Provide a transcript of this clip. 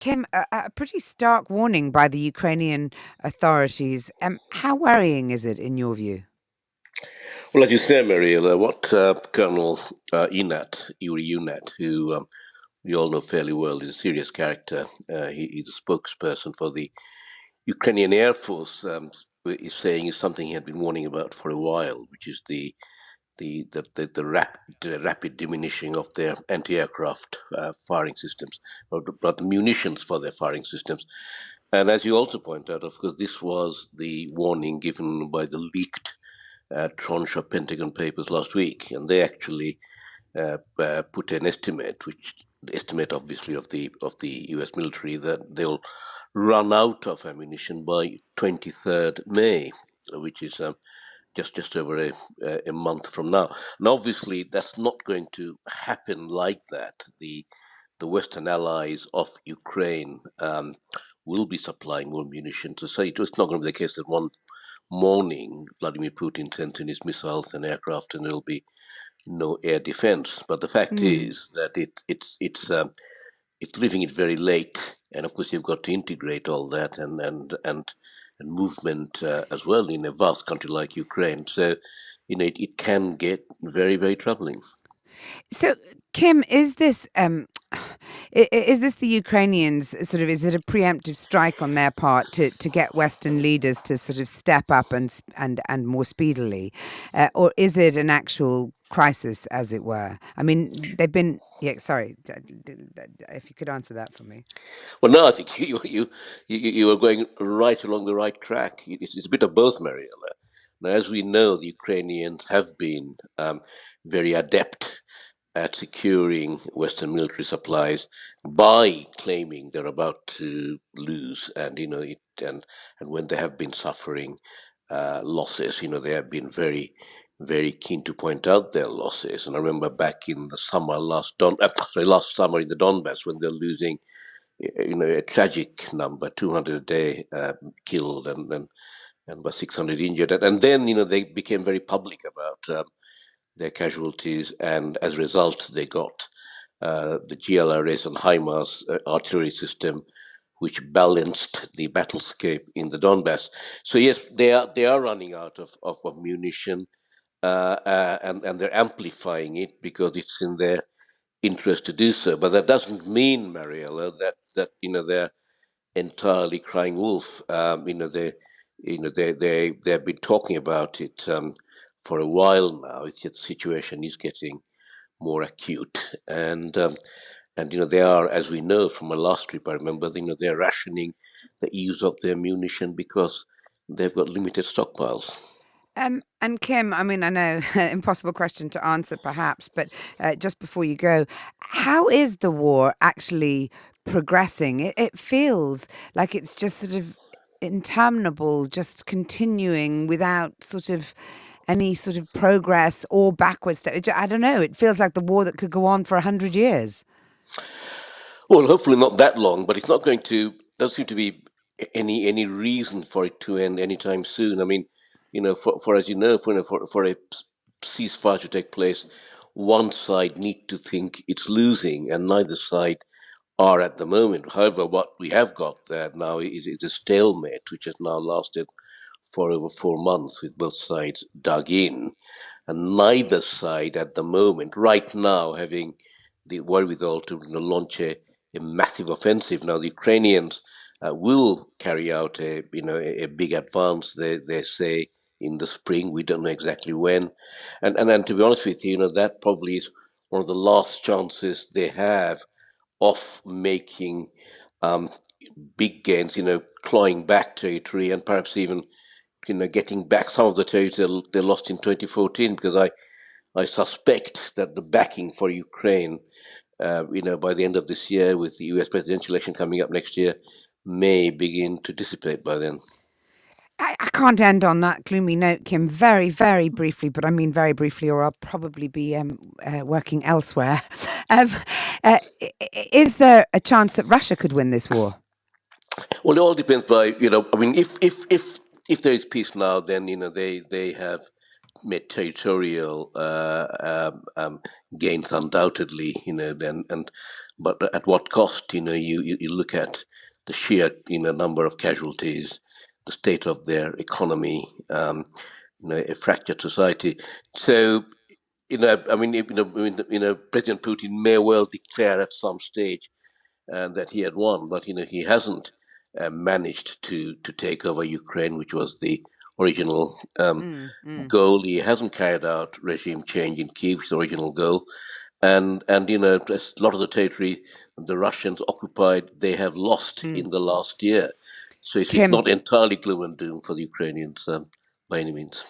Kim, a pretty stark warning by the Ukrainian authorities. How worrying is it in your view? Well, as you say, Mariela, what Colonel Yuri Unat, who we all know fairly well, is a serious character. He's a spokesperson for the Ukrainian Air Force. Is saying is something he had been warning about for a while, which is the rapid diminishing of their anti-aircraft firing systems, or the munitions for their firing systems. And as you also point out, of course, this was the warning given by the leaked tranche of Pentagon papers last week, and they actually put an estimate, which the estimate obviously of the U.S. military, that they'll run out of ammunition by 23rd May, which is just over a month from now. And obviously, that's not going to happen like that. The Western allies of Ukraine will be supplying more munition. So it's not going to be the case that one morning Vladimir Putin sends in his missiles and aircraft and there'll be no air defense. But the fact Mm. is that it's leaving it very late, and of course you've got to integrate all that and movement as well in a vast country like Ukraine. So it can get very very troubling. So, Kim, is this the Ukrainians sort of? Is it a preemptive strike on their part to get Western leaders to sort of step up and more speedily, or is it an actual crisis, as it were? I mean, they've been. Yeah, sorry. If you could answer that for me. Well, no, I think you are going right along the right track. It's a bit of both, Mariella. Now, as we know, the Ukrainians have been very adept at securing Western military supplies by claiming they're about to lose, and and when they have been suffering losses, they have been very, very keen to point out their losses. And I remember back in the summer last summer in the Donbass when they're losing, a tragic number, 200 a day killed and about 600 injured, and then they became very public about their casualties, and as a result, they got the GLRS and HIMARS artillery system, which balanced the battlescape in the Donbass. So yes, they are running out of munition, and they're amplifying it because it's in their interest to do so. But that doesn't mean, Mariella, that they're entirely crying wolf. They've been talking about it for a while now. It's just the situation is getting more acute, and they are, as we know from our last trip. I remember, they're rationing the use of their munition because they've got limited stockpiles. And Kim, I mean, I know impossible question to answer, perhaps, but just before you go, how is the war actually progressing? It feels like it's just sort of interminable, just continuing without sort of any sort of progress or backwards. I don't know. It feels like the war that could go on for 100 years. Well, hopefully not that long, but it's not going to. Doesn't seem to be any reason for it to end anytime soon. I mean, for as you know, for a ceasefire to take place, one side need to think it's losing, and neither side are at the moment. However, what we have got there now is a stalemate, which has now lasted for over 4 months, with both sides dug in, and neither side at the moment, right now, having the wherewithal to launch a massive offensive. Now, the Ukrainians will carry out a big advance. They say in the spring. We don't know exactly when, and to be honest with you, that probably is one of the last chances they have of making um, big gains. Clawing back territory and perhaps even getting back some of the territory they lost in 2014, because I suspect that the backing for Ukraine, by the end of this year, with the US presidential election coming up next year, may begin to dissipate by then. I can't end on that gloomy note, Kim. Very, very briefly, but I mean very briefly, or I'll probably be working elsewhere. Um, is there a chance that Russia could win this war? Well, it all depends I mean, if there is peace now, then they have made territorial gains undoubtedly. Then and but at what cost? You look at the sheer number of casualties, the state of their economy, a fractured society. So I mean, President Putin may well declare at some stage that he had won, but he hasn't managed to take over Ukraine, which was the original Mm, mm. goal. He hasn't carried out regime change in Kiev, which is the original goal, and a lot of the territory the Russians occupied, they have lost Mm. in the last year. So it's Kim, not entirely gloom and doom for the Ukrainians by any means.